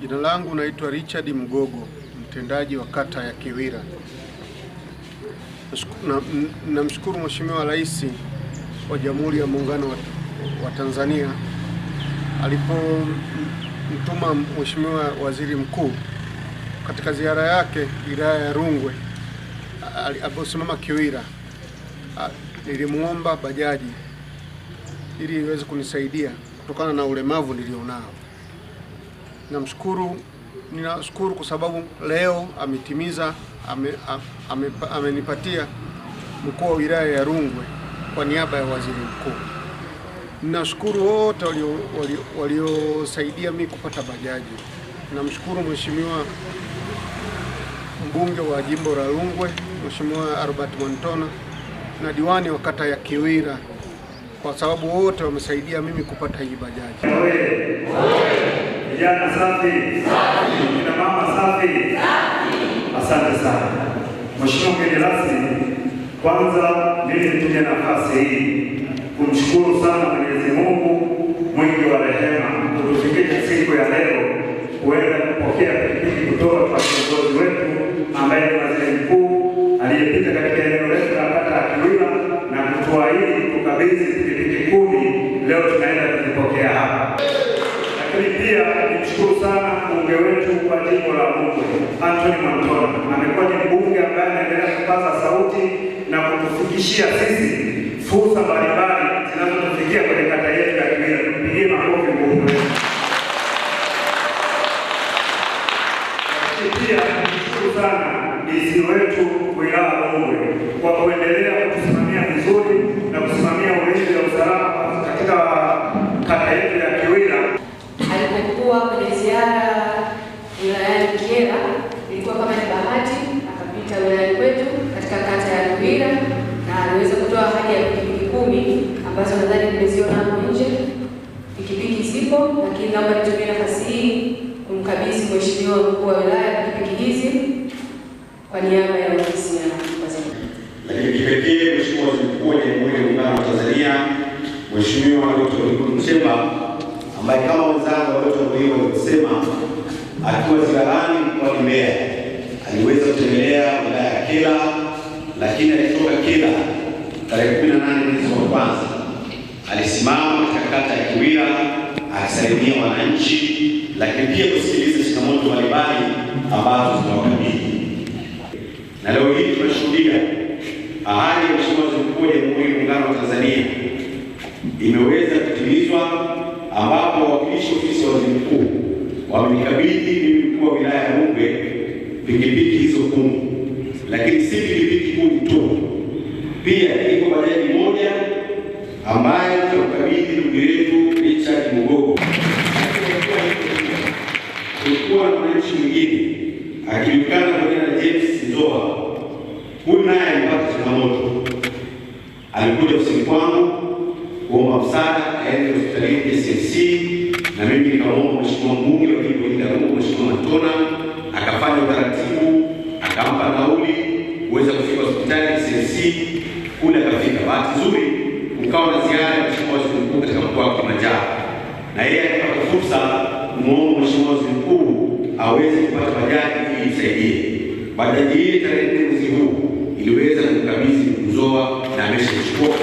Jina langu naitwa Richard Mgogo, mtendaji wa kata ya Kiwira. Namshukuru Mheshimiwa Rais wa Jamhuri ya Muungano wa Tanzania alipomtuma Mheshimiwa Waziri Mkuu katika ziara yake wilaya ya Rungwe aliposimama Kiwira. Nilimuomba bajaji ili iweze kunisaidia kutokana na ulemavu nilionao. Ninashukuru kwa sababu leo ametimiza, amenipatia mkuu wa wilaya ya Rungwe kwa niaba ya waziri mkuu. Ninashukuru wote waliosaidia mimi kupata bajaji. Namshukuru Mheshimiwa mbunge wa jimbo la Rungwe, Mheshimiwa Albert Mwantona, na diwani wa kata ya Kiwira kwa sababu wote wamesaidia mimi kupata hii bajaji. Vijana safi, kina mama safi. Asante sana Mheshimiwa mgeni rasmi. Kwanza mimi nitumie nafasi hii kumshukuru sana Mwenyezi Mungu mwingi wa rehema kutufikisha siku ya leo kuenda kupokea pikipiki kutoka kwa kiongozi wetu ambaye ni waziri mkuu aliyepita katika eneo letu la kata ya Kiwira na kutuahidi tukabidhi pikipiki 10. Leo tunaenda kuzipokea hapa. Lakini pia nimshukuru sana mbunge wetu wa jimbo la Rungwe, Anthony Mwantona. Amekuwa ni mbunge ambaye anaendelea kupaza sauti na kutufikishia sisi fursa mbalimbali zinazotufikia kwenye kata yetu ya Kiwira. Tupigie makofi mbunge wetu. Pia nimshukuru sana DC wetu wilaya ya Rungwe kwa kuendelea kutusimamia vizuri na kusimamia ulinzi na usalama katika kata yetu ya Kiwira. Alipokuwa kwenye ziara wilayani Kiera, ilikuwa kama ni bahati akapita wilayani kwetu katika kata ya Kiwira na aliweza kutoa ahadi ya pikipiki 10 ambazo nadhani tumeziona hapo nje. Pikipiki zipo, lakini naomba nitumie nafasi hii kumkabidhi Mheshimiwa mkuu wa wilaya pikipiki hizi kwa niaba ya ofisi ya waziri. Lakini kipekee Mheshimiwa Waziri Mkuu wa Jamhuri ya Muungano wa Tanzania Mheshimiwa Dr. Mwigulu Nchemba, ambaye kama wenzangu waliotangulia walisema akiwa ziarani mkoani Mbeya aliweza kutembelea wilaya ya Kyela, lakini alitoka Kyela tarehe 18 mwezi wa kwanza alisimama katika kata ya Kiwira akisalimia wananchi, lakini pia kusikiliza changamoto mbalimbali ambazo zinawakabili. Na leo hii tunashuhudia ahadi ya Mheshimiwa Waziri Mkuu wa Jamhuri ya Muungano wa Tanzania imeweza kutimizwa, ambapo wawakilishi ofisi ya waziri mkuu wamenikabidhi mimi mkuu wa wilaya ya Rungwe pikipiki hizo 10. Lakini si pikipiki 10 tu, pia iko bajaji moja ambayo tunakabidhi ndugu yetu Richard Mgogo. Kulikuwa na mwananchi mwingine akijulikana kwa jina la James Nzoa. Huyu naye alipata changamoto, alikuja ofisini kwangu kuomba msaada aende hospitalini SMC, na mimi nikamwomba Mheshimiwa mbunge wa jimbo hili la Rungwe, Mheshimiwa Mwantona, akafanya utaratibu, akampa nauli kuweza kufika hospitali SMC kule, akafika. Bahati nzuri ukawa na ziara ya Mheshimiwa Waziri Mkuu katika mkoa wa Kilimanjaro, na yeye alipata fursa kumwomba Mheshimiwa Waziri Mkuu aweze kupata bajaji ili isaidie. Bajaji ile tarehe 4 mwezi huu iliweza kumkabidhi Nzoa na ameshachukua.